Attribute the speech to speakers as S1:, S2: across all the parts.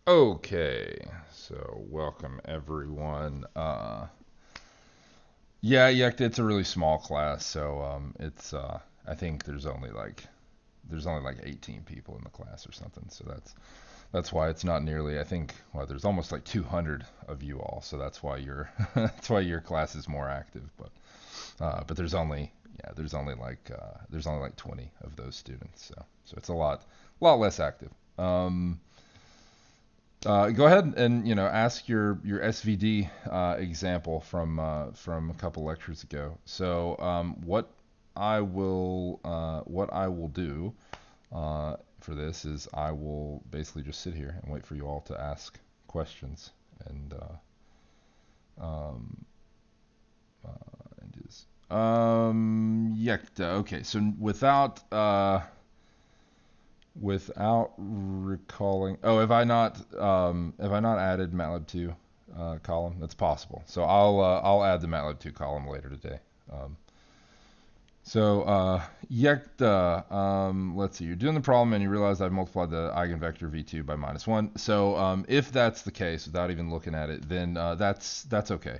S1: Okay, so welcome everyone. Yeah, it's a really small class, so it's I think there's only like 18 people in the class or something, so that's why it's not nearly. I think there's almost like 200 of you all, so that's why your that's why your class is more active, but there's only like 20 of those students, so it's a lot less active. Go ahead and ask your SVD example from a couple lectures ago. So what I will do for this is I will basically just sit here and wait for you all to ask questions and um, and do this. Yeah. Okay. So without recalling. Oh, have I not added MATLAB 2 column? That's possible. So I'll add the MATLAB 2 column later today. Um, Yekta, let's see. You're doing the problem and you realize I've multiplied the eigenvector v2 by -1. So if that's the case, without even looking at it, then that's okay.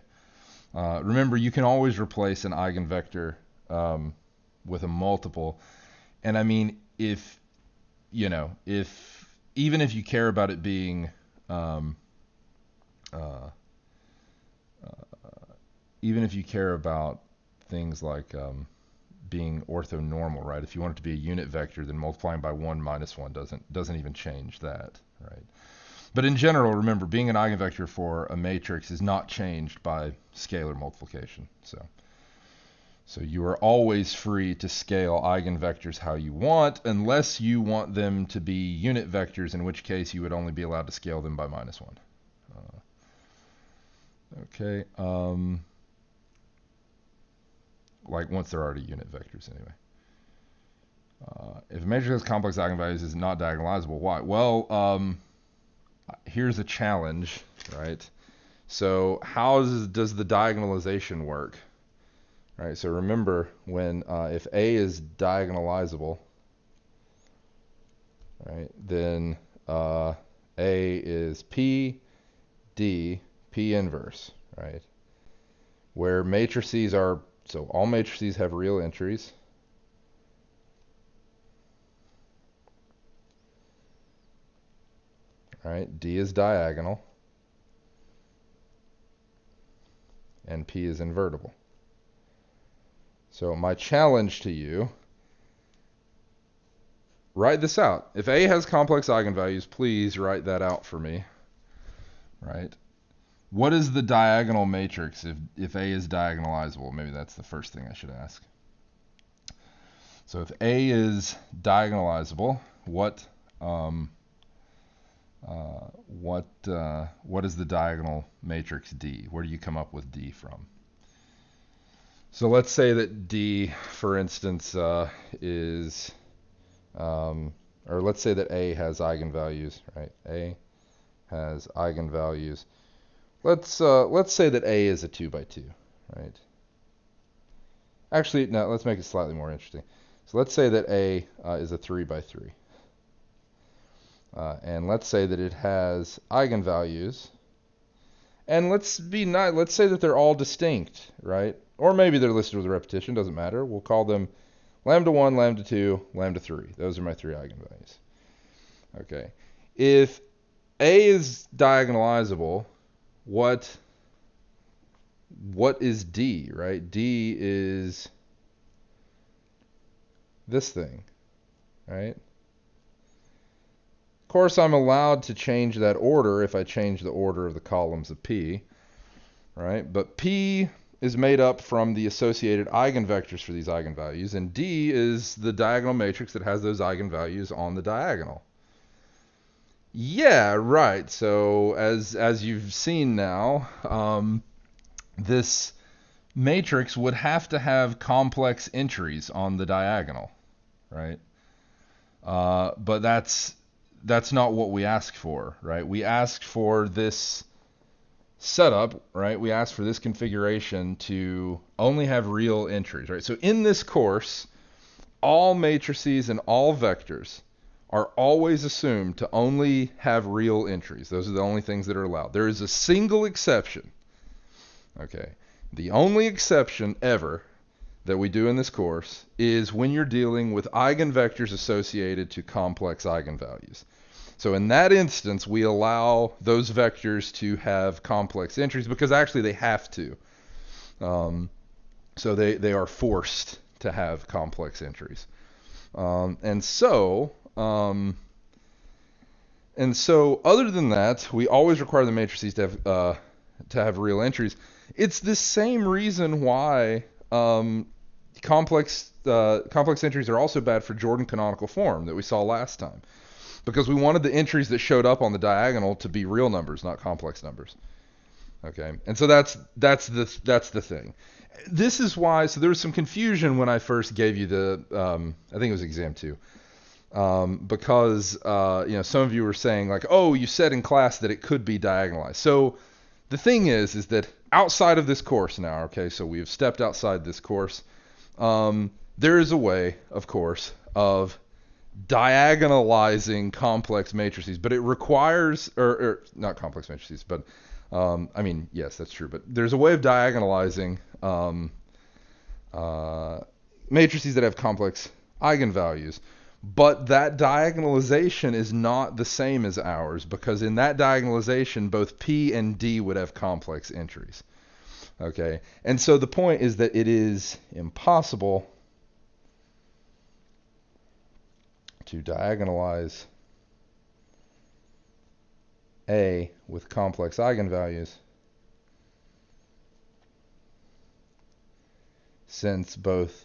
S1: Remember, you can always replace an eigenvector with a multiple. And I mean, if even if you care about it being um, uh, even if you care about things like being orthonormal, right? If you want it to be a unit vector, then multiplying by 1 minus 1 doesn't even change that, right? But in general, remember, being an eigenvector for a matrix is not changed by scalar multiplication. So you are always free to scale eigenvectors how you want, unless you want them to be unit vectors, in which case you would only be allowed to scale them by -1. Okay. Like once they're already unit vectors anyway. If a matrix has complex eigenvalues, is it not diagonalizable? Why? Well, here's a challenge, right? So how does the diagonalization work? Right, so remember when if A is diagonalizable, right, then A is P, D, P inverse, right? Where matrices are, so all matrices have real entries. Right, D is diagonal, and P is invertible. So my challenge to you, write this out. If A has complex eigenvalues, please write that out for me, right? What is the diagonal matrix if A is diagonalizable? Maybe that's the first thing I should ask. So if A is diagonalizable, what is the diagonal matrix D? Where do you come up with D from? So let's say that D, for instance, is, or let's say that A has eigenvalues, right? A has eigenvalues. Let's say that A is a 2 by 2, right? Actually, no, let's make it slightly more interesting. So let's say that A is a 3 by 3. And let's say that it has eigenvalues. And let's say that they're all distinct, right? Or maybe they're listed with a repetition, doesn't matter. We'll call them lambda 1, lambda 2, lambda 3. Those are my three eigenvalues. Okay. If A is diagonalizable, what is D, right? D is this thing, right? Of course, I'm allowed to change that order if I change the order of the columns of P, right? But P is made up from the associated eigenvectors for these eigenvalues, and D is the diagonal matrix that has those eigenvalues on the diagonal. Yeah, right. So as you've seen now, this matrix would have to have complex entries on the diagonal, right? But that's not what we asked for, right? We asked for this setup, right? We asked for this configuration to only have real entries, right? So in this course, all matrices and all vectors are always assumed to only have real entries. Those are the only things that are allowed. There is a single exception. Okay. The only exception ever that we do in this course is when you're dealing with eigenvectors associated to complex eigenvalues. So in that instance, we allow those vectors to have complex entries because actually they have to. So they are forced to have complex entries. And so other than that, we always require the matrices to have real entries. It's the same reason why complex entries are also bad for Jordan canonical form that we saw last time, because we wanted the entries that showed up on the diagonal to be real numbers, not complex numbers. Okay, and so that's the thing. This is why. So there was some confusion when I first gave you the I think it was exam 2. Because some of you were saying like, oh, you said in class that it could be diagonalized. So the thing is that outside of this course now, okay, so we have stepped outside this course. There is a way, of course, of diagonalizing complex matrices, but it requires, or not complex matrices, but yes, that's true. But there's a way of diagonalizing matrices that have complex eigenvalues. But that diagonalization is not the same as ours, because in that diagonalization, both P and D would have complex entries. Okay, and so the point is that it is impossible to diagonalize A with complex eigenvalues, since both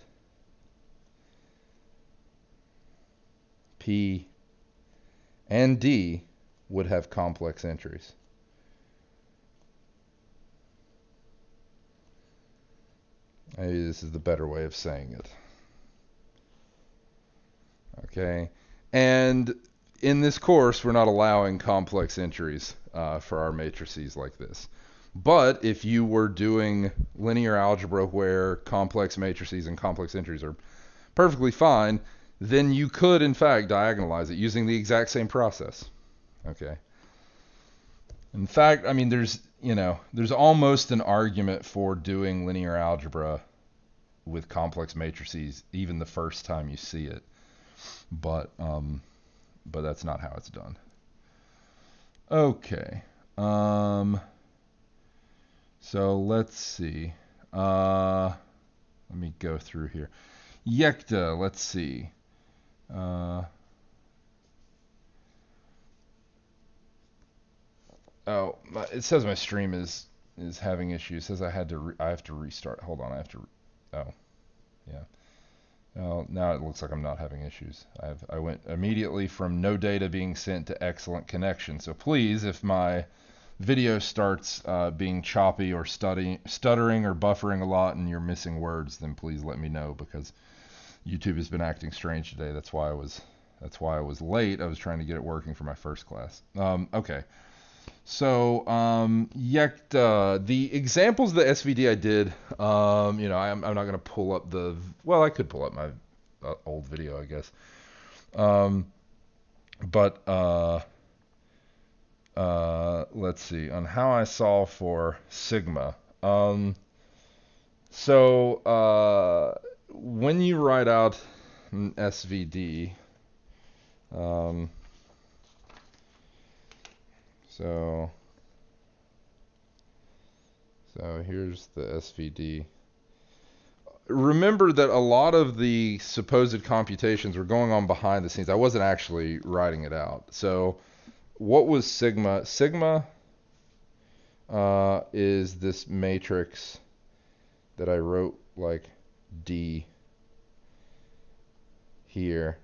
S1: P and D would have complex entries. Maybe this is the better way of saying it. Okay, and in this course, we're not allowing complex entries for our matrices like this. But if you were doing linear algebra where complex matrices and complex entries are perfectly fine, then you could, in fact, diagonalize it using the exact same process. Okay. In fact, there's almost an argument for doing linear algebra with complex matrices even the first time you see it. But that's not how it's done. Okay. So let's see. Let me go through here. Yekta, let's see. It says my stream is having issues. It says I have to restart. Hold on, yeah. Well, now it looks like I'm not having issues. I went immediately from no data being sent to excellent connection. So please, if my video starts being choppy or stuttering or buffering a lot and you're missing words, then please let me know, because YouTube has been acting strange today. That's why I was late. I was trying to get it working for my first class. Okay. So, the examples of the SVD I did, I'm not going to pull up I could pull up my old video, I guess. Let's see, on how I solve for sigma. When you write out an SVD, So here's the SVD. Remember that a lot of the supposed computations were going on behind the scenes. I wasn't actually writing it out. So what was sigma? Sigma is this matrix that I wrote like D here,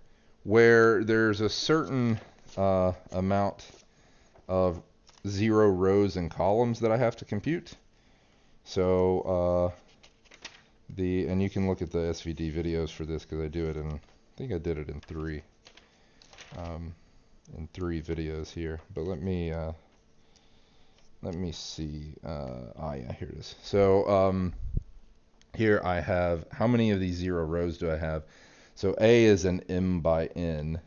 S1: where there's a certain amount of 0 rows and columns that I have to compute. So and you can look at the SVD videos for this, because I think I did it in 3 videos here. But let me see. Yeah, here it is. So here I have, how many of these 0 rows do I have? So A is an m by n.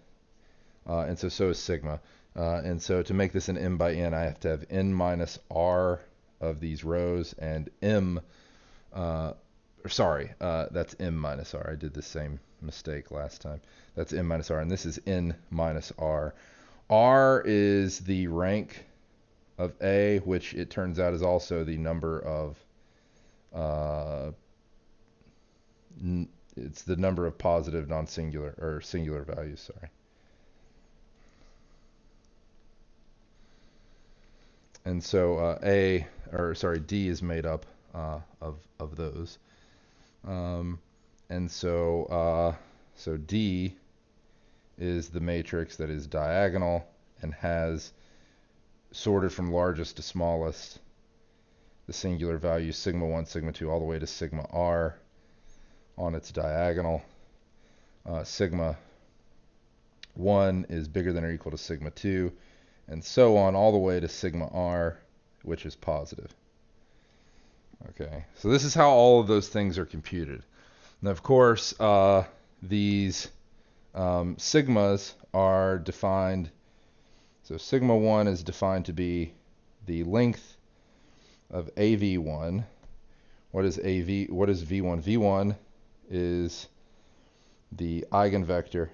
S1: and so is sigma. And so to make this an m by n, I have to have n minus r of these rows and m, that's m minus r. I did the same mistake last time. That's m minus r, and this is n minus r. R is the rank of A, which it turns out is also the number of, it's the number of positive non-singular, or singular values, sorry. And so D is made up of those. And so D is the matrix that is diagonal and has, sorted from largest to smallest, the singular values sigma 1, sigma 2, all the way to sigma r on its diagonal. Sigma 1 is bigger than or equal to sigma 2, and so on all the way to sigma r, which is positive. Okay, so this is how all of those things are computed. Now, of course, these sigmas are defined. So sigma 1 is defined to be the length of AV1. What is V1? V1 is the eigenvector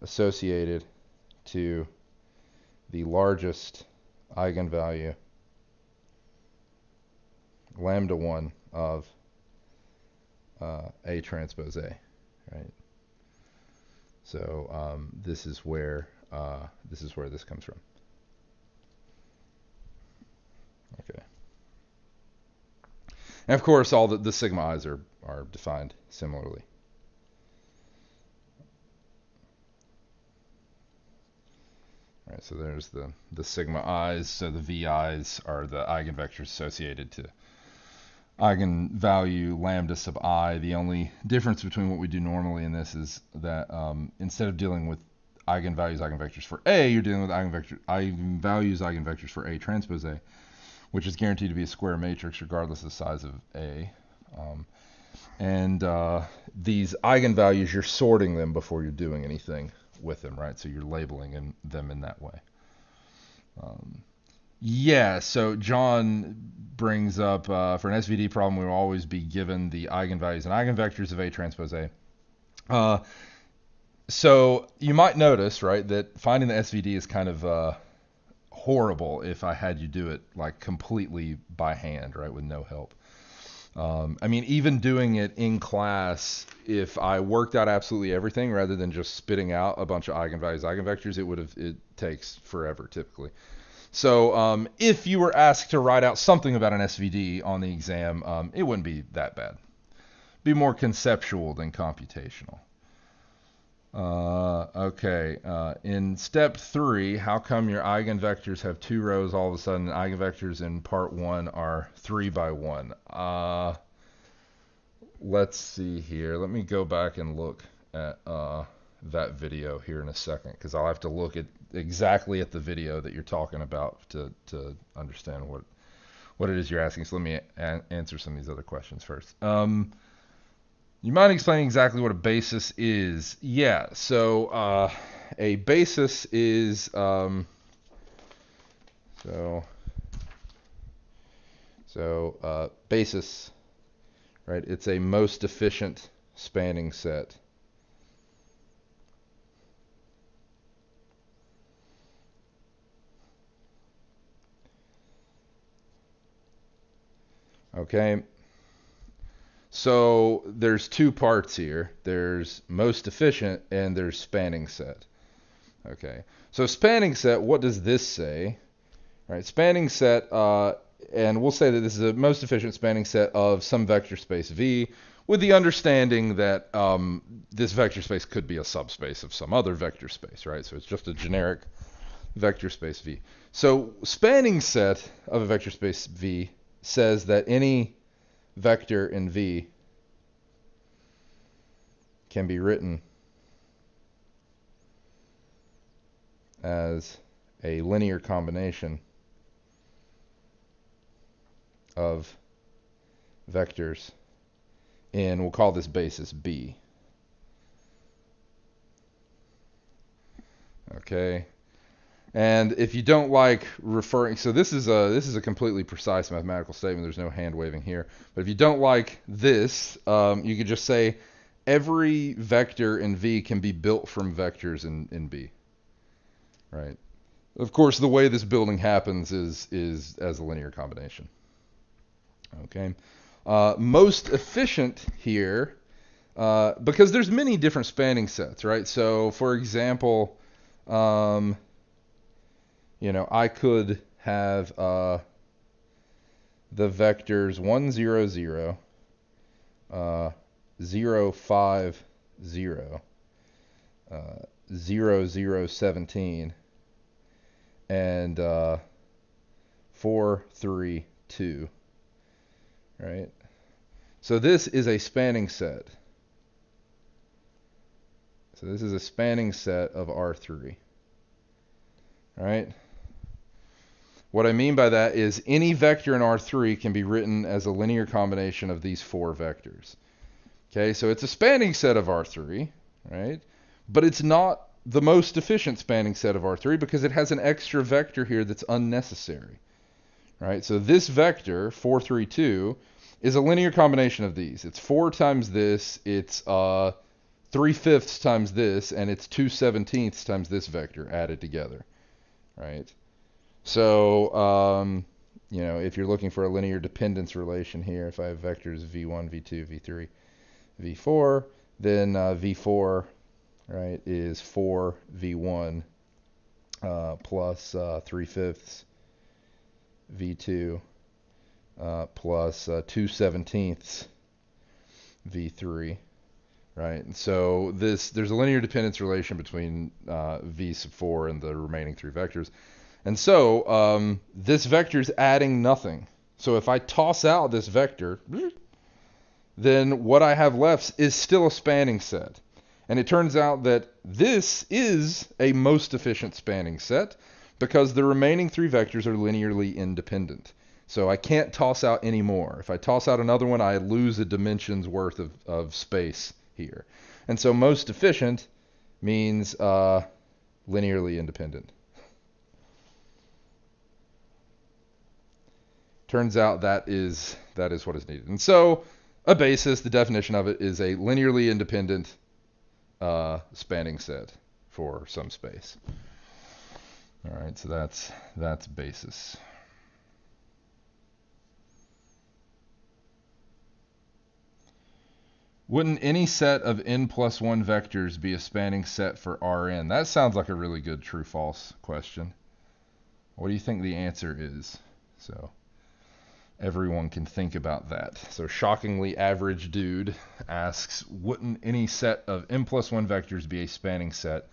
S1: associated to the largest eigenvalue, lambda 1 of A transpose A, right? So this is where this comes from. Okay. And of course, all the sigma i's are defined similarly. All right, so there's the sigma i's. So the vi's are the eigenvectors associated to eigenvalue lambda sub I. The only difference between what we do normally in this is that instead of dealing with eigenvectors for A, you're dealing with eigenvectors for A transpose A, which is guaranteed to be a square matrix regardless of the size of A. These eigenvalues, you're sorting them before you're doing anything with them, right? So you're labeling them in that way. So John brings up, for an SVD problem, we will always be given the eigenvalues and eigenvectors of A transpose A. So you might notice, right, that finding the SVD is kind of horrible if I had you do it like completely by hand, right, with no help. I mean, even doing it in class, if I worked out absolutely everything rather than just spitting out a bunch of eigenvalues, eigenvectors, it takes forever typically. So if you were asked to write out something about an SVD on the exam, it wouldn't be that bad. Be more conceptual than computational. In step 3, how come your eigenvectors have 2 rows all of a sudden? Eigenvectors in part 1 are 3 by 1. Let's see here. Let me go back and look at that video here in a second, because I'll have to look exactly at the video that you're talking about to understand what it is you're asking. So let me answer some of these other questions first. You mind explaining exactly what a basis is? Yeah, so a basis is basis, right? It's a most efficient spanning set. Okay. So there's 2 parts here. There's most efficient and there's spanning set. Okay. So spanning set, what does this say? All right, spanning set, and we'll say that this is a most efficient spanning set of some vector space V, with the understanding that this vector space could be a subspace of some other vector space, right? So it's just a generic vector space V. So spanning set of a vector space V says that any vector in V can be written as a linear combination of vectors in, we'll call this basis B. Okay. And if you don't like referring, so this is a completely precise mathematical statement. There's no hand waving here. But if you don't like this, you could just say every vector in V can be built from vectors in B. Right. Of course, the way this building happens is as a linear combination. Okay. Most efficient here, because there's many different spanning sets, right? So, for example, I could have the vectors 1, 0, 0, 0, 5, 0, 0, 0, 17, and 4, 3, 2, right? So this is a spanning set. So this is a spanning set of R3, right? What I mean by that is any vector in R3 can be written as a linear combination of these four vectors. Okay, so it's a spanning set of R3, right? But it's not the most efficient spanning set of R3 because it has an extra vector here that's unnecessary, right? So this vector, 4, 3, 2, is a linear combination of these. It's 4 times this, it's 3/5 times this, and it's 2/17 times this vector added together, right? So, if you're looking for a linear dependence relation here, if I have vectors v1, v2, v3, v4, then v4, right, is 4 v1 plus 3/5 v2 plus 2/17 v3, right? And so there's a linear dependence relation between v sub 4 and the remaining three vectors. And so this vector is adding nothing. So if I toss out this vector, then what I have left is still a spanning set. And it turns out that this is a most efficient spanning set because the remaining three vectors are linearly independent. So I can't toss out any more. If I toss out another one, I lose a dimension's worth of space here. And so most efficient means linearly independent. Turns out that is what is needed. And so a basis, the definition of it, is a linearly independent spanning set for some space. All right, so that's basis. Wouldn't any set of n plus 1 vectors be a spanning set for Rn? That sounds like a really good true-false question. What do you think the answer is? So everyone can think about that. So shockingly average dude asks, wouldn't any set of n plus 1 vectors be a spanning set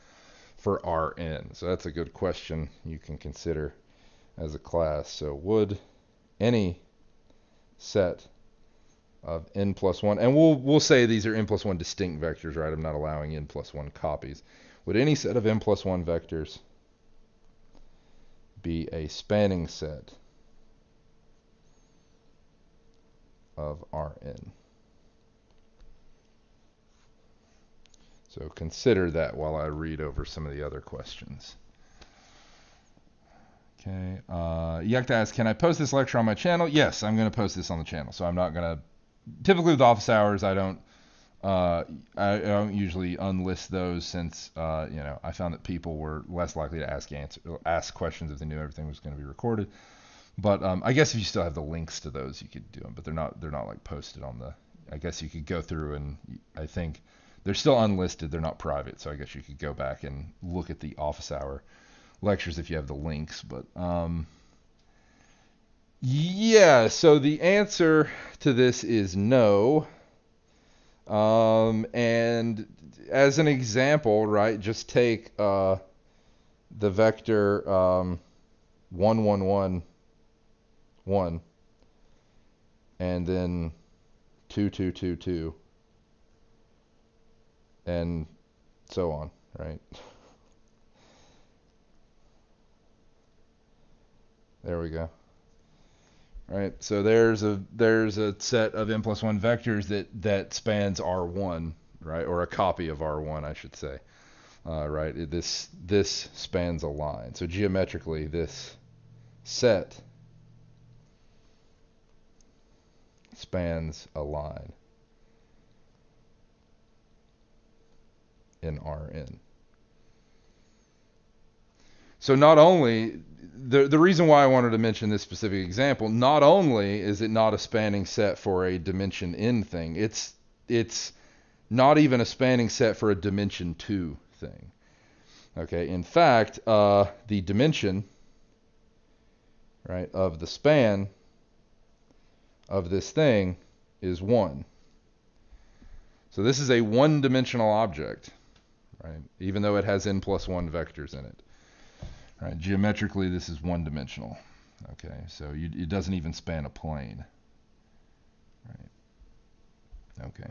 S1: for Rn? So that's a good question you can consider as a class. So would any set of n plus 1, and we'll say these are n plus 1 distinct vectors, right? I'm not allowing n plus 1 copies. Would any set of n plus 1 vectors be a spanning set of Rn? So consider that while I read over some of the other questions. Okay, Yakta asks, can I post this lecture on my channel? Yes, I'm going to post this on the channel. So I'm not going to, typically with office hours, I don't usually unlist those since, I found that people were less likely to ask questions if they knew everything was going to be recorded. But I guess if you still have the links to those, you could do them. But they're not like posted on the. I guess you could go through and I think they're still unlisted. They're not private, so I guess you could go back and look at the office hour lectures if you have the links. But yeah. So the answer to this is no. And as an example, right, just take the vector 1, 1, 1. 1 and then 2, 2, 2, 2 and so on, right? There we go. Right, so there's a set of n plus 1 vectors that spans R1, right, or a copy of R1, I should say. right? This spans a line. So geometrically, this set spans a line in Rn. So not only, the reason why I wanted to mention this specific example, not only is it not a spanning set for a dimension n thing, it's not even a spanning set for a dimension 2 thing. Okay, in fact, the dimension, right, of the span of this thing is 1. So this is a one-dimensional object, right, even though it has n plus 1 vectors in it. Right, geometrically, this is one-dimensional. Okay, so it doesn't even span a plane. Right. Okay.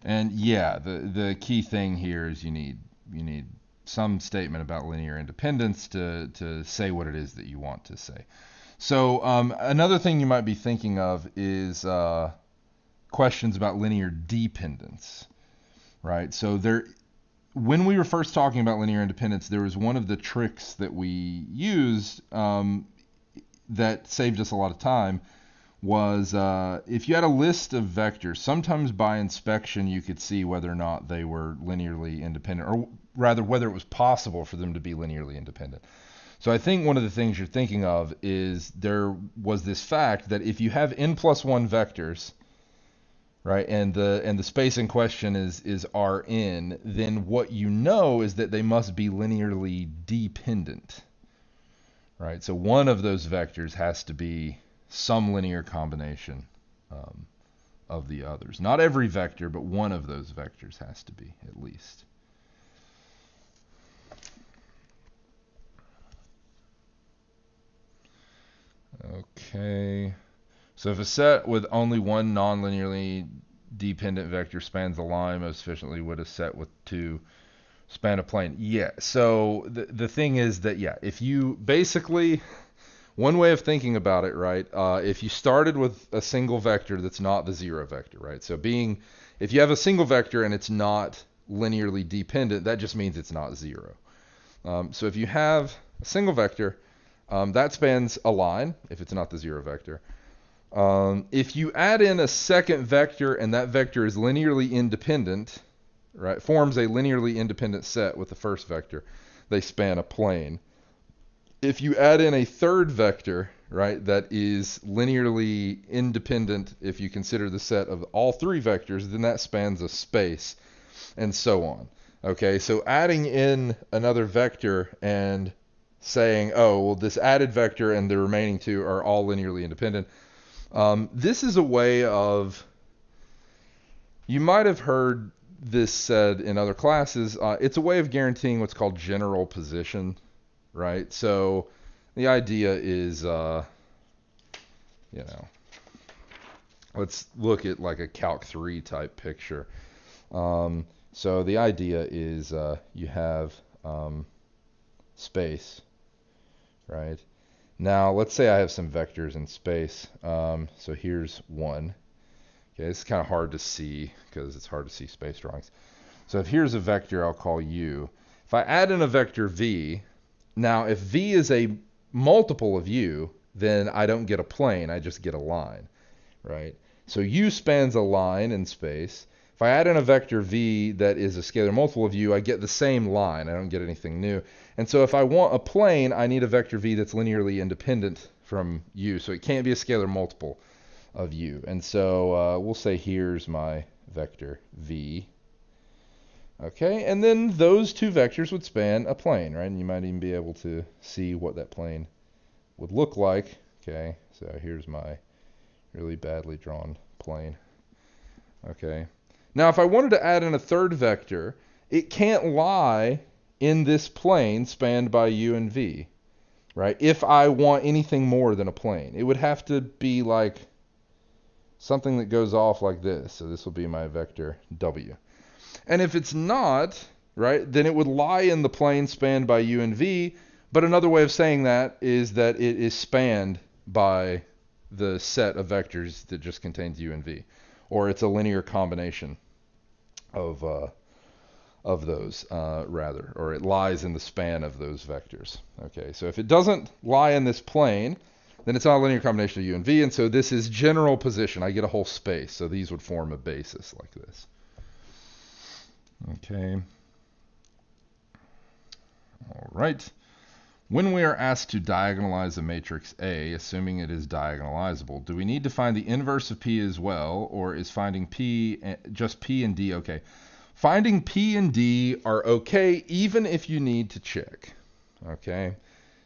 S1: And yeah, the key thing here is you need some statement about linear independence to say what it is that you want to say. So another thing you might be thinking of is questions about linear dependence, right? So when we were first talking about linear independence, there was one of the tricks that we used that saved us a lot of time, was if you had a list of vectors, sometimes by inspection you could see whether or not they were linearly independent, or rather whether it was possible for them to be linearly independent. So I think one of the things you're thinking of is there was this fact that if you have n plus 1 vectors, right, and the space in question is Rn, then what you know is that they must be linearly dependent, right? So one of those vectors has to be some linear combination of the others. Not every vector, but one of those vectors has to be, at least. Okay. So if a set with only one non-linearly dependent vector spans the line, most efficiently would a set with 2 span a plane? Yeah. So the thing is that, yeah, if you basically, one way of thinking about it, right, if you started with a single vector that's not the 0 vector, right, so if you have a single vector and it's not linearly dependent, that just means it's not 0. So if you have a single vector, that spans a line if it's not the 0 vector. If you add in a second vector and that vector is linearly independent, right, forms a linearly independent set with the first vector, they span a plane. If you add in a third vector, right, that is linearly independent if you consider the set of all 3 vectors, then that spans a space, and so on. Okay, so adding in another vector and saying, oh, well, this added vector and the remaining 2 are all linearly independent. This is a way of, you might have heard this said in other classes, it's a way of guaranteeing what's called general position, right? So the idea is, let's look at like a Calc 3 type picture. So the idea is you have space, right? Now let's say I have some vectors in space. So here's 1. Okay, it's kind of hard to see because it's hard to see space drawings. So if here's a vector, I'll call u. If I add in a vector v, now if v is a multiple of u, then I don't get a plane, I just get a line, right? So u spans a line in space. If I add in a vector v that is a scalar multiple of u, I get the same line, I don't get anything new. And so if I want a plane, I need a vector v that's linearly independent from u, so it can't be a scalar multiple of u. And so we'll say here's my vector v. Okay, and then those 2 vectors would span a plane, right? And you might even be able to see what that plane would look like. Okay, so here's my really badly drawn plane. Okay, now if I wanted to add in a third vector, it can't lie in this plane spanned by u and v, right? If I want anything more than a plane, it would have to be like something that goes off like this. So this will be my vector w. And if it's not, right, then it would lie in the plane spanned by u and v. But another way of saying that is that it is spanned by the set of vectors that just contains u and v, or it's a linear combination of those rather, or it lies in the span of those vectors. Okay, so if it doesn't lie in this plane, then it's not a linear combination of u and v, and so this is general position. I get a whole space, so these would form a basis like this. Okay. All right. When we are asked to diagonalize a matrix A, assuming it is diagonalizable, do we need to find the inverse of P as well, or is finding P, just P and D okay? Finding P and D are okay even if you need to check. Okay,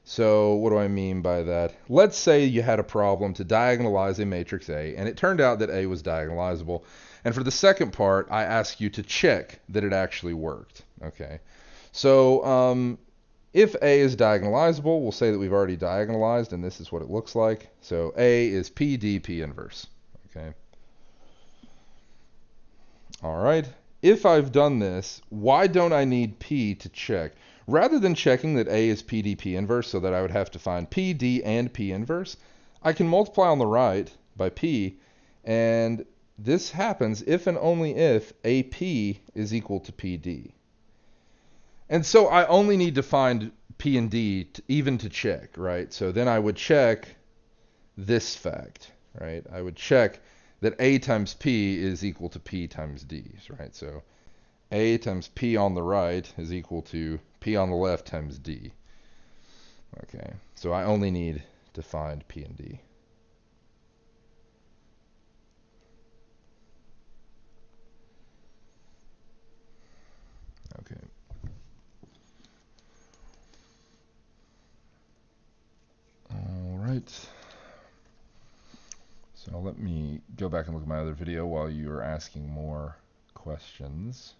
S1: so what do I mean by that? Let's say you had a problem to diagonalize a matrix A, and it turned out that A was diagonalizable. And for the second part, I ask you to check that it actually worked. Okay, so if A is diagonalizable, we'll say that we've already diagonalized, and this is what it looks like. So A is PD, P inverse. Okay. All right. If I've done this, why don't I need P to check? Rather than checking that A is PD, P inverse, so that I would have to find PD and P inverse, I can multiply on the right by P, and this happens if and only if AP is equal to PD. And so I only need to find P and D even to check, right? So then I would check this fact, right? I would check that A times P is equal to P times D, right? So A times P on the right is equal to P on the left times D. Okay, so I only need to find P and D. Okay. All right. So let me go back and look at my other video while you are asking more questions.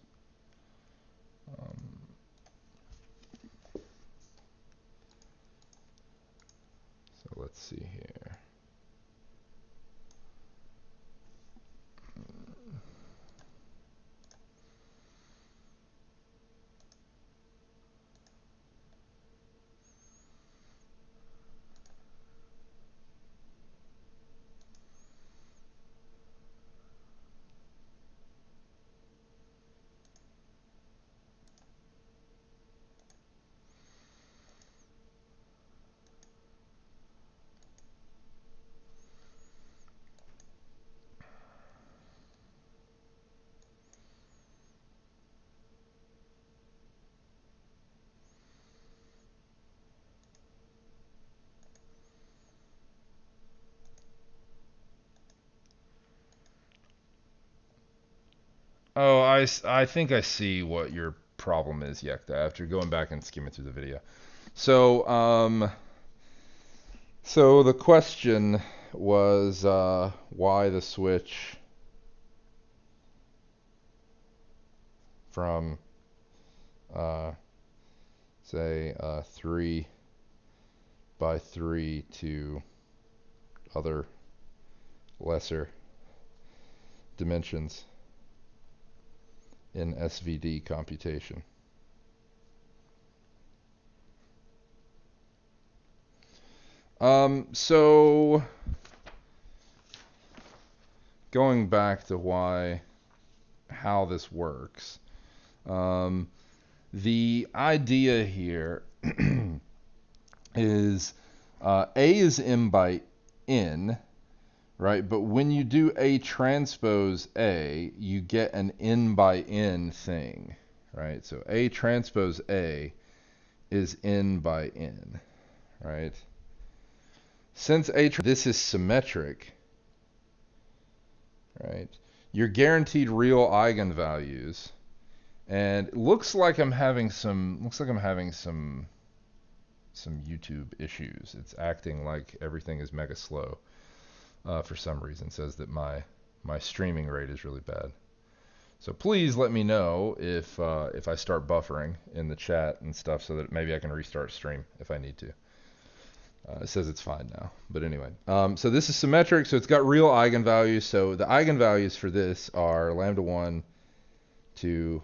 S1: So let's see here. Oh, I think I see what your problem is, Yekta, after going back and skimming through the video. So, so the question was why the switch from, say, 3 by 3 to other lesser dimensions in SVD computation. So going back to how this works, the idea here is A is M by N, right? But when you do A transpose A, you get an N by N thing, right? So A transpose A is N by N, right? Since this is symmetric, right? You're guaranteed real eigenvalues, and it looks like I'm having some YouTube issues. It's acting like everything is mega slow for some reason. It says that my streaming rate is really bad. So please let me know if I start buffering in the chat and stuff, so that maybe I can restart stream if I need to. It says it's fine now, but anyway. So this is symmetric, so it's got real eigenvalues. So the eigenvalues for this are lambda 1 to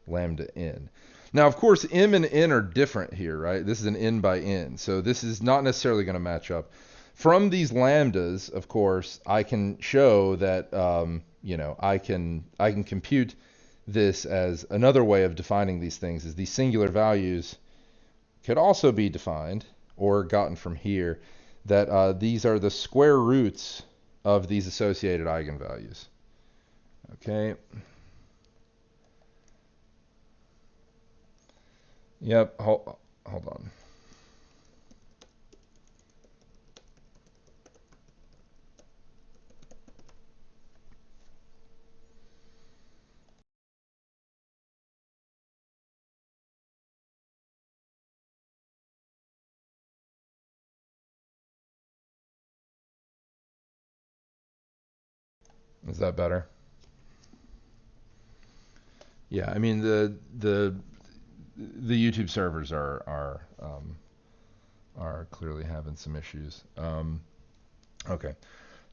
S1: lambda n. Now, of course, m and n are different here, right? This is an n by n, so this is not necessarily going to match up. From these lambdas, of course, I can show that I can compute this as another way of defining these things is these singular values could also be defined or gotten from here that these are the square roots of these associated eigenvalues. Okay. Yep. Hold on. Is that better? Yeah. I mean the YouTube servers are clearly having some issues. Okay.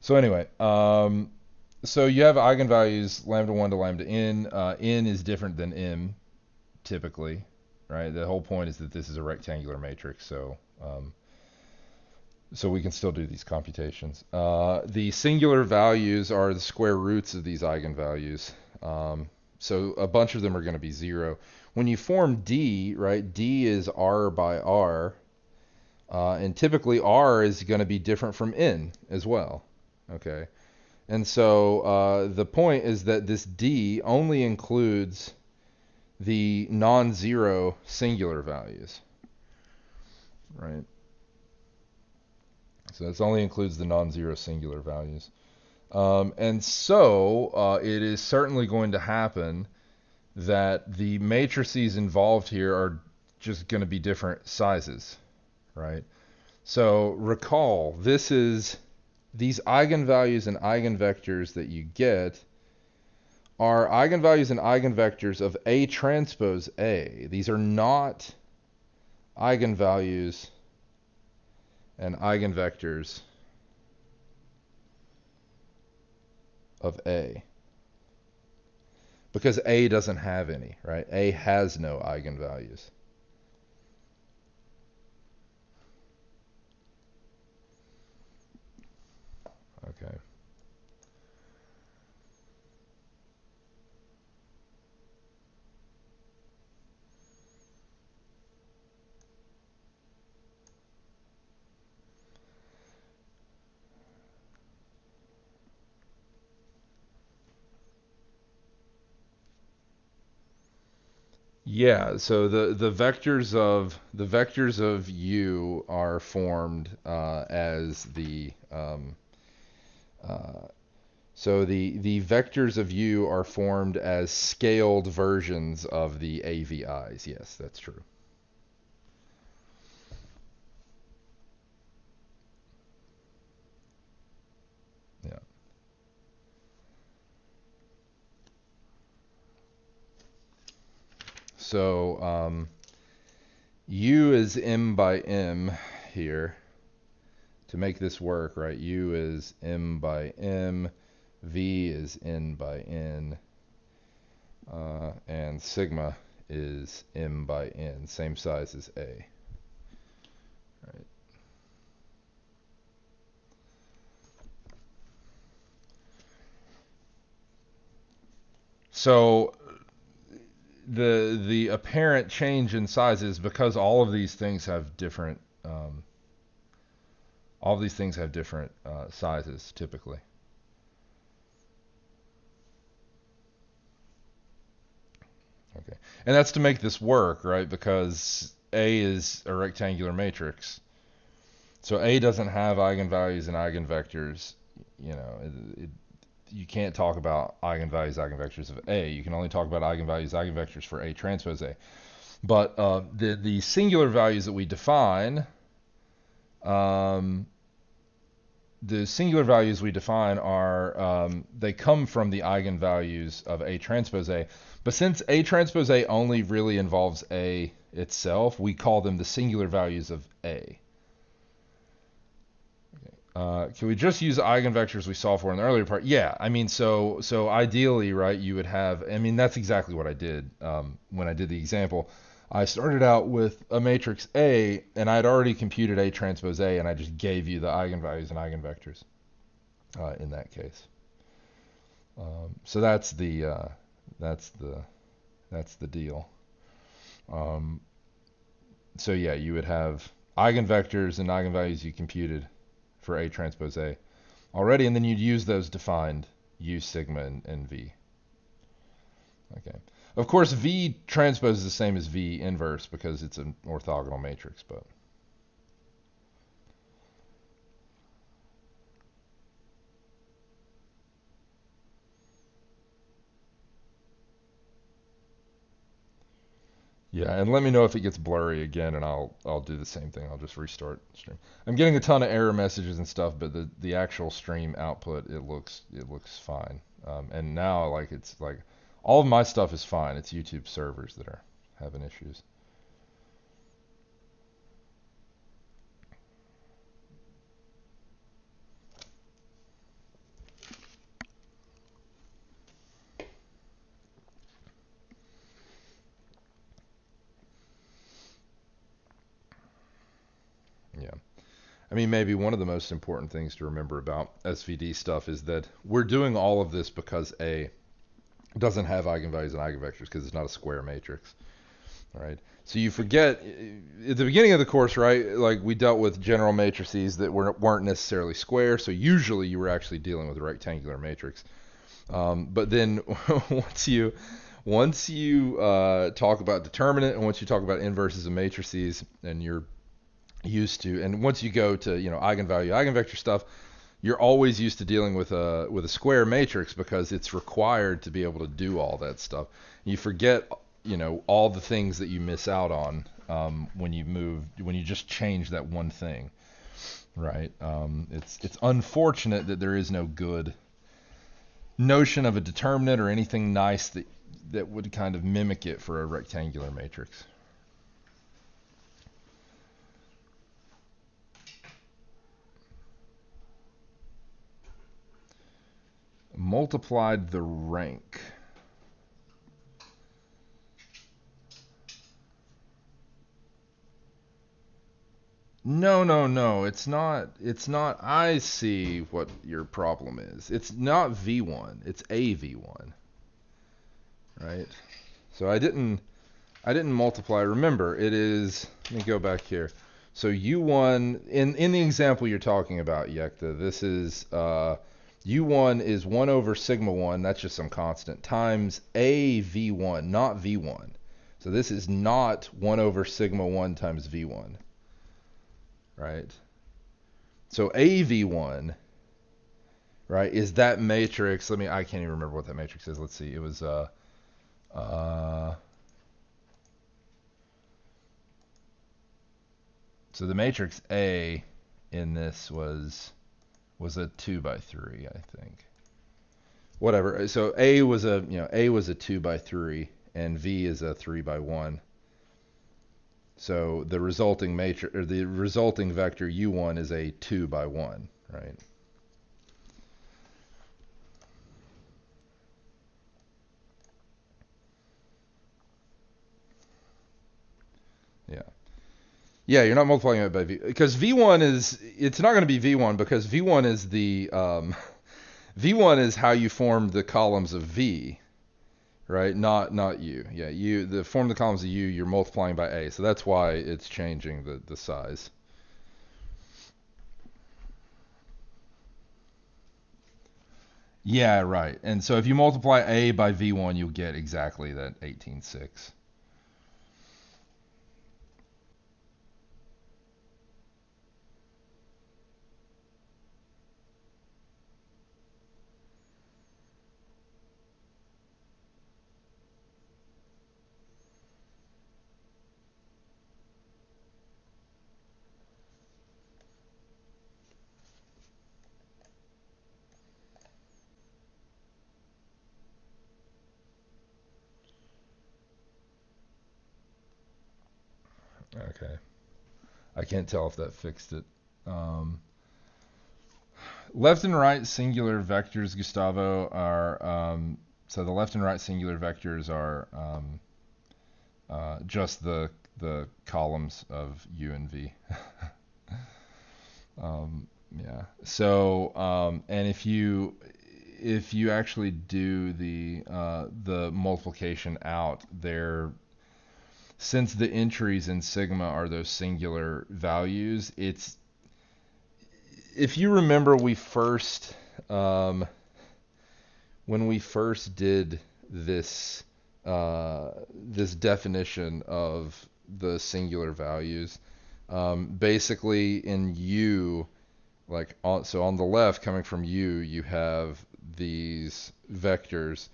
S1: So anyway, so you have eigenvalues lambda 1 to lambda n. N is different than m typically, right? The whole point is that this is a rectangular matrix, so we can still do these computations. The singular values are the square roots of these eigenvalues. So a bunch of them are going to be 0. When you form D, right, D is R by R, and typically R is going to be different from N as well, okay? And so the point is that this D only includes the non-zero singular values, right? So this only includes the non-zero singular values. And so it is certainly going to happen that the matrices involved here are just going to be different sizes, right? So recall, these eigenvalues and eigenvectors that you get are eigenvalues and eigenvectors of A transpose A. These are not eigenvalues and eigenvectors of A. Because A doesn't have any, right? A has no eigenvalues. Okay. Yeah, so the vectors of U are formed as the so the vectors of U are formed as scaled versions of the AVIs. Yes, that's true. Yeah. So U is M by M here. To make this work, right? U is M by M, V is N by N, and sigma is M by N, same size as A. Right. So the apparent change in size is because all of these things have different sizes typically. Okay, and that's to make this work, right? Because A is a rectangular matrix, so A doesn't have eigenvalues and eigenvectors. You know, you can't talk about eigenvalues, eigenvectors of A. You can only talk about eigenvalues, eigenvectors for A transpose A. But the singular values that we define, the singular values we define are they come from the eigenvalues of A transpose A. But since A transpose A only really involves A itself, we call them the singular values of A. Can we just use the eigenvectors we saw for in the earlier part? Yeah, I mean, so ideally, right, you would have, I mean, that's exactly what I did when I did the example. I started out with a matrix A, and I had already computed A transpose A, and I just gave you the eigenvalues and eigenvectors in that case. So that's the deal. So yeah, you would have eigenvectors and eigenvalues you computed for A transpose A already, and then you'd use those defined U sigma and V. Okay. Of course, V transpose is the same as V inverse because it's an orthogonal matrix, but yeah, and let me know if it gets blurry again, and I'll do the same thing. I'll just restart the stream. I'm getting a ton of error messages and stuff, but the actual stream output it looks fine. And now it's like all of my stuff is fine. It's YouTube servers that are having issues. Yeah. I mean, maybe one of the most important things to remember about SVD stuff is that we're doing all of this because A doesn't have eigenvalues and eigenvectors because it's not a square matrix. All right. So you forget at the beginning of the course, right? Like we dealt with general matrices that weren't necessarily square. So usually you were actually dealing with a rectangular matrix. But then once you talk about determinant and once you talk about inverses of matrices and you're used to, and once you go to eigenvalue eigenvector stuff, you're always used to dealing with a square matrix because it's required to be able to do all that stuff. You forget all the things that you miss out on when you just change that one thing, right? It's unfortunate that there is no good notion of a determinant or anything nice that would kind of mimic it for a rectangular matrix. Multiplied the rank. No. It's not. I see what your problem is. It's not V1. It's a V1. Right? So I didn't multiply. Remember, it is, let me go back here. So U1 in the example you're talking about, Yekta, this is U1 is 1 over sigma 1, that's just some constant, times a V1, not V1. So this is not 1 over sigma 1 times V1. Right? So a V1, right, is that matrix. I can't even remember what that matrix is. Let's see. It was so the matrix A in this was a 2 by 3, I think. Whatever. So A was a 2 by 3 and V is a 3 by 1. So the resulting matrix or the resulting vector U1 is a 2 by 1, right? Yeah. Yeah, you're not multiplying it by V because V1 it's not going to be V1 because V1 is V1 is how you form the columns of V, right? Not U. Yeah, the form the columns of U, you're multiplying by A. So that's why it's changing the size. Yeah, right. And so if you multiply A by V1, you'll get exactly that 18.6. Okay. I can't tell if that fixed it. Left and right singular vectors, Gustavo, are so the left and right singular vectors are just the columns of U and V. Yeah. So and if you actually do the multiplication out there, since the entries in sigma are those singular values, it's, if you remember, we first when we first did this this definition of the singular values, basically in U, like so on the left coming from U, you have these vectors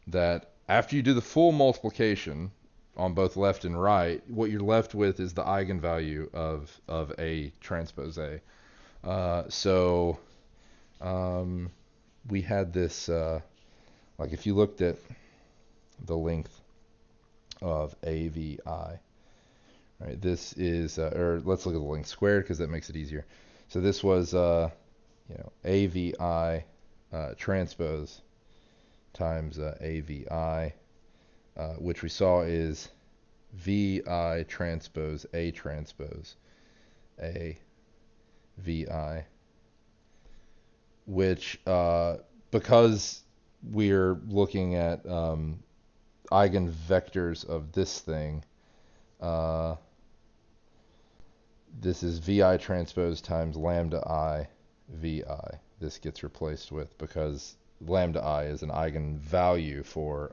S1: that after you do the full multiplication on both left and right, what you're left with is the eigenvalue of A transpose A. So we had this, like if you looked at the length of AVI, right? This is, or let's look at the length squared because that makes it easier. So this was, AVI transpose times AVI, which we saw is VI transpose A transpose A VI, which because we're looking at eigenvectors of this thing, this is VI transpose times lambda I VI. This gets replaced with, because lambda I is an eigenvalue for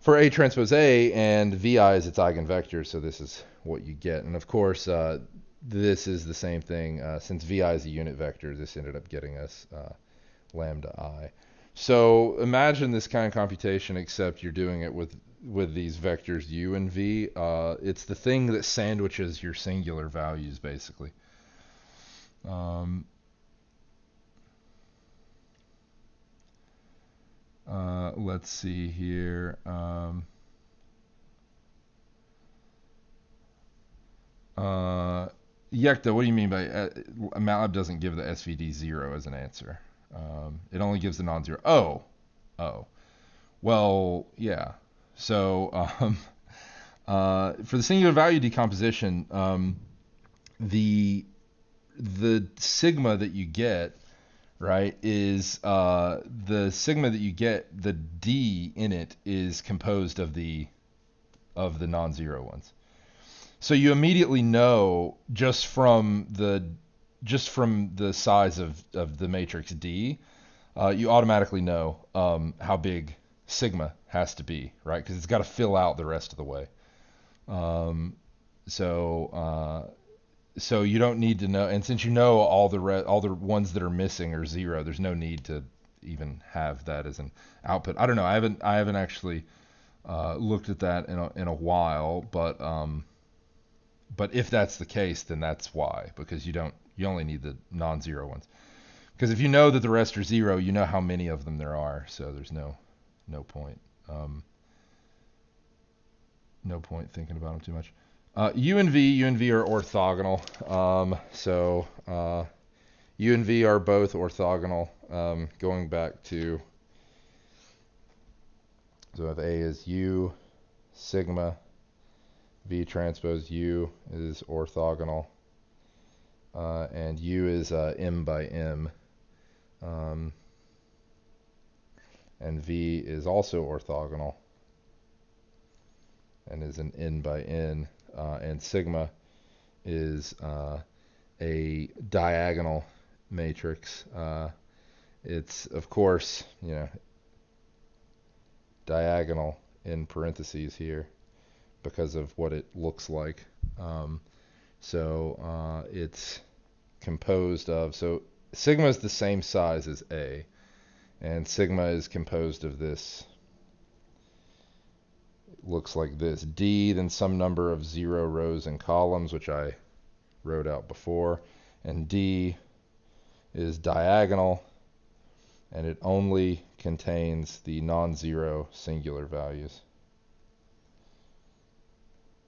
S1: A transpose A, and VI is its eigenvector, so this is what you get. And of course, this is the same thing. Since VI is a unit vector, this ended up getting us lambda I. So imagine this kind of computation, except you're doing it with these vectors U and V. It's the thing that sandwiches your singular values, basically. Let's see here. Yekta, what do you mean by MATLAB doesn't give the SVD 0 as an answer? It only gives the non-zero. Oh. Well, yeah. So for the singular value decomposition, the sigma that you get, right, is the sigma that you get, the D in it is composed of the non-zero ones. So you immediately know just from the size of the matrix D, you automatically know how big sigma has to be, right? Because it's got to fill out the rest of the way. So you don't need to know, and since you know all the ones that are missing are 0, there's no need to even have that as an output. I don't know. I haven't actually looked at that in a while, but if that's the case, then that's why, because you only need the non-zero ones. Because if you know that the rest are 0, you know how many of them there are, so there's no point. No point thinking about them too much. U and V are orthogonal. So U and V are both orthogonal. Going back to, so if A is U, sigma V transpose U is orthogonal, and U is M by M, and V is also orthogonal and is an N by N, and sigma is a diagonal matrix. It's, of course, diagonal in parentheses here because of what it looks like. So it's composed of, so sigma is the same size as A, and sigma is composed of this, looks like this: D, then some number of 0 rows and columns, which I wrote out before, and D is diagonal, and it only contains the non-zero singular values.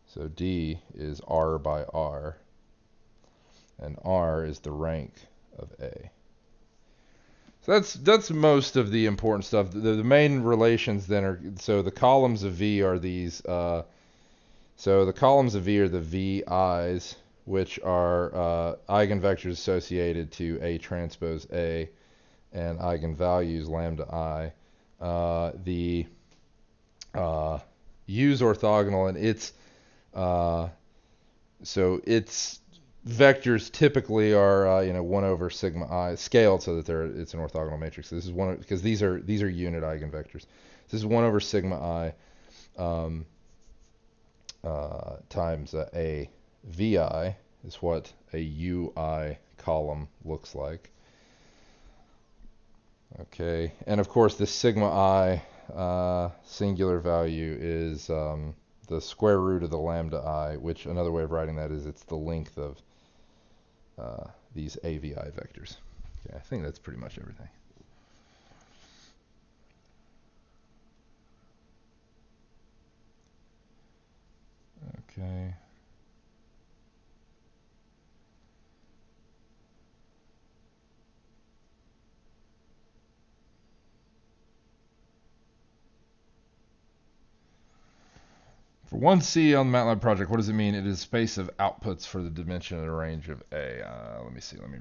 S1: So D is R by R, and R is the rank of A. So that's most of the important stuff. The main relations then are, so the columns of V are these. So the columns of V are the VI's, which are eigenvectors associated to A transpose A and eigenvalues lambda I. The U's orthogonal, and so its vectors typically are 1 over sigma I scaled so that it's an orthogonal matrix. So this is one because these are unit eigenvectors. This is 1 over sigma I times a vi is what a ui column looks like. Okay, and of course this sigma I singular value is the square root of the lambda I, which another way of writing that is it's the length of these AVI vectors. Okay, I think that's pretty much everything. Okay. For 1C on the MATLAB project, what does it mean? It is space of outputs for the dimension and a range of A. Let me see. Let me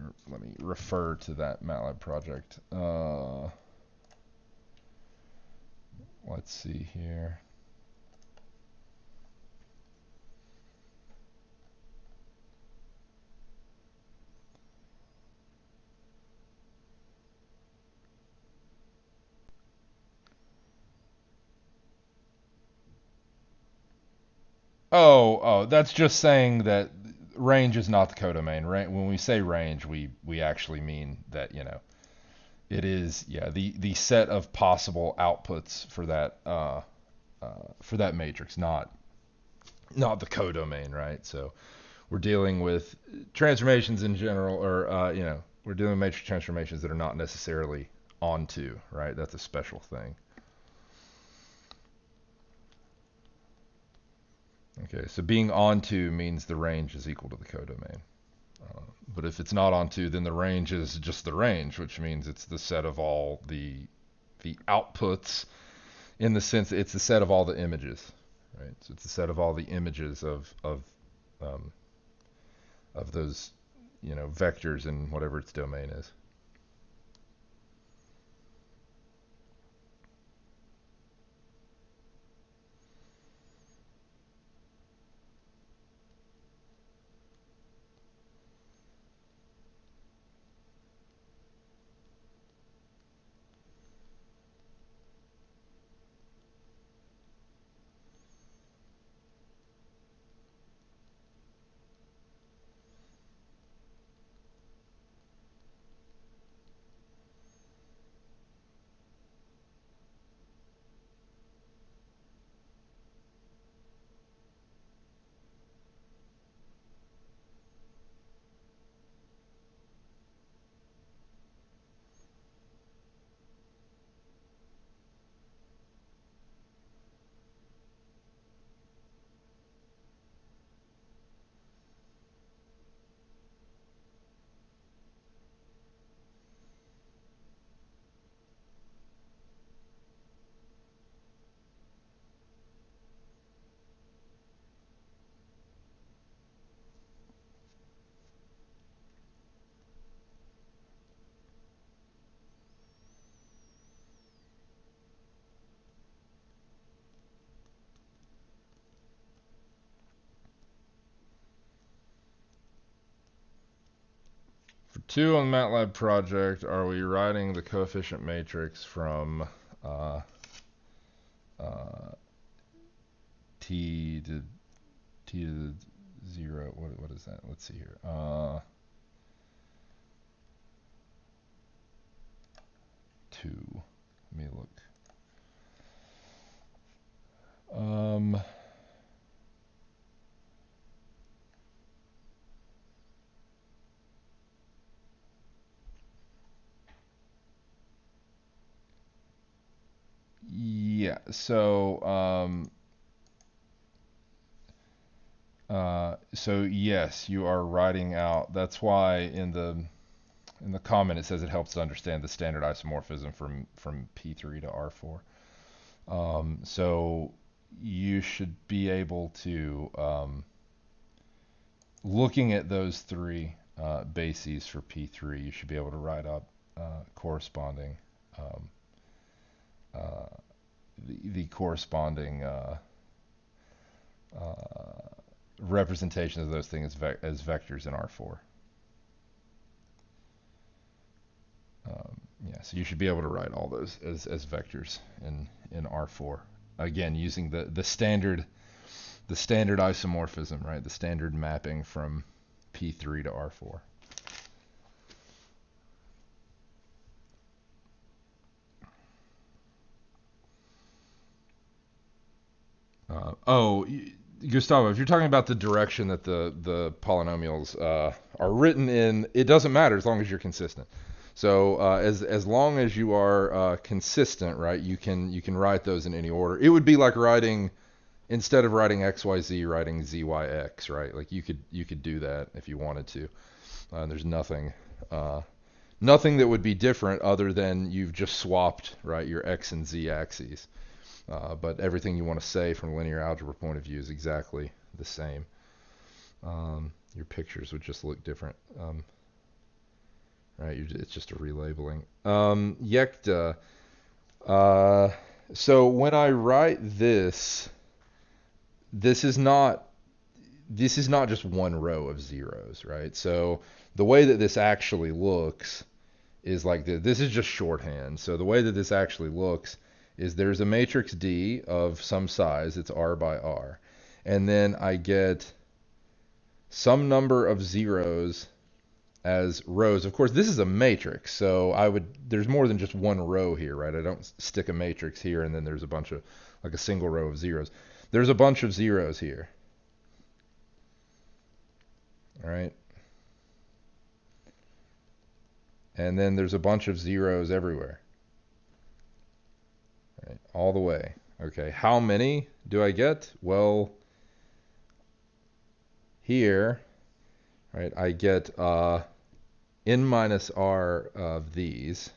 S1: refer to that MATLAB project. Let's see here. Oh, that's just saying that range is not the codomain. When we say range, we actually mean that, it is, the set of possible outputs for that matrix, not the codomain, right? So we're dealing with transformations in general, or we're dealing with matrix transformations that are not necessarily onto, right? That's a special thing. Okay, so being onto means the range is equal to the codomain. But if it's not onto, then the range is just the range, which means it's the set of all the outputs, in the sense it's the set of all the images, right? So it's the set of all the images um, of those vectors in whatever its domain is. For 2 on the MATLAB project, are we writing the coefficient matrix from t to 0? What is that? Let's see here. 2. Let me look. Yeah. So yes, you are writing out. That's why in the in the comment it says it helps to understand the standard isomorphism from P3 to R4. So you should be able to, looking at those three bases for P3, you should be able to write up corresponding the corresponding representation of those things as vectors in R4. Yeah, so you should be able to write all those as vectors in R4. Again, using the standard isomorphism, right? The standard mapping from P3 to R4. Gustavo, if you're talking about the direction that the polynomials are written in, it doesn't matter as long as you're consistent. So as long as you are consistent, right, you can write those in any order. It would be like writing, instead of writing XYZ, writing ZYX, right? Like you could do that if you wanted to. There's nothing that would be different other than you've just swapped, right, your X and Z axes. But everything you want to say from a linear algebra point of view is exactly the same. Your pictures would just look different. Right, it's just a relabeling. Yekta. So when I write this is not just one row of zeros, right? So the way that this actually looks is like this. This is just shorthand. So the way that this actually looks is there's a matrix D of some size. It's R by R. And then I get some number of zeros as rows. Of course, this is a matrix, so there's more than just one row here, right? I don't stick a matrix here and then there's a bunch of, like a single row of zeros. There's a bunch of zeros here. All right. And then there's a bunch of zeros everywhere. Right, all the way. Okay, how many do I get? Well, here, right, I get n minus r of these.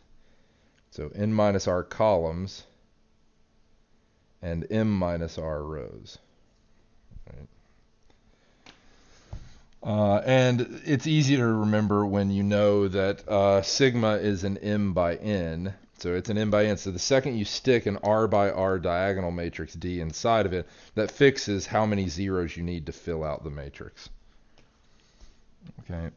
S1: So n minus r columns and m minus r rows. Right. And it's easy to remember when you know that sigma is an m by n. So it's an m by n. So the second you stick an r by r diagonal matrix D inside of it, that fixes how many zeros you need to fill out the matrix. Okay.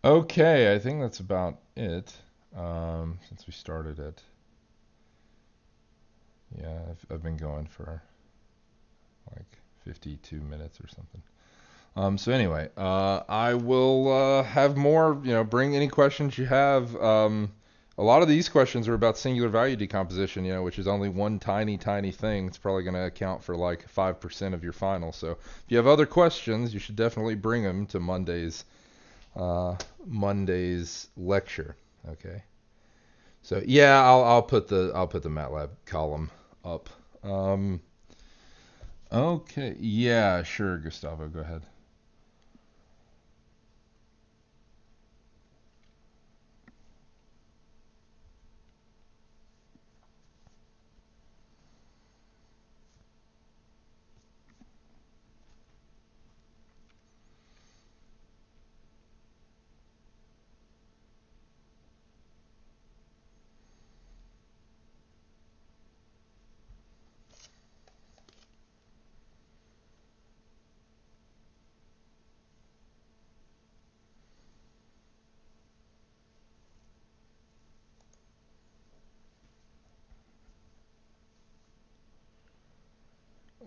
S1: Okay, I think that's about it. Since we started at, yeah, I've been going for like 52 minutes or something. So anyway, I will have more, bring any questions you have. A lot of these questions are about singular value decomposition, which is only one tiny, tiny thing. It's probably going to account for like 5% of your final. So if you have other questions, you should definitely bring them to Monday's lecture. Okay. So yeah, I'll put the MATLAB column up. Okay. Yeah, sure, Gustavo, go ahead.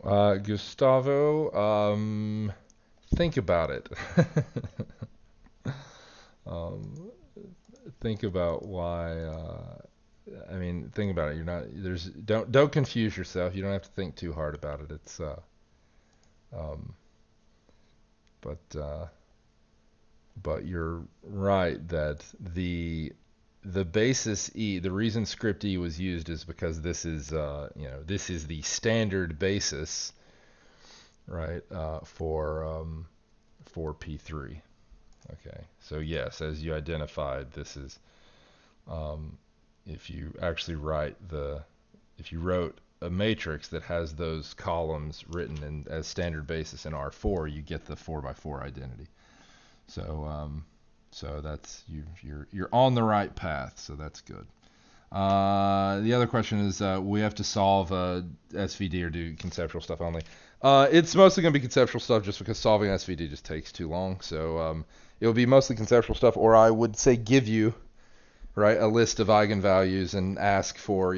S1: Gustavo, think about it. um, think about why. I mean, think about it. You're not. There's. Don't confuse yourself. You don't have to think too hard about it. It's. Um, but. But you're right that the basis E, the reason script E was used is because this is this is the standard basis, right, for P3. Okay, so yes, as you identified, this is if you actually if you wrote a matrix that has those columns written as standard basis in R4, you get the 4x4 identity. So that's you're on the right path. So that's good. The other question is, we have to solve SVD or do conceptual stuff only? It's mostly going to be conceptual stuff just because solving SVD just takes too long. So it'll be mostly conceptual stuff, or I would say give you, right, a list of eigenvalues and ask for,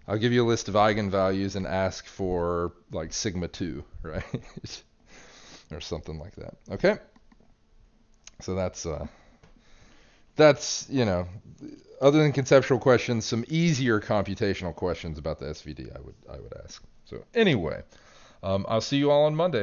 S1: I'll give you a list of eigenvalues and ask for like sigma 2, right? Or something like that. Okay? So that's other than conceptual questions, some easier computational questions about the SVD I would ask. So anyway, I'll see you all on Monday.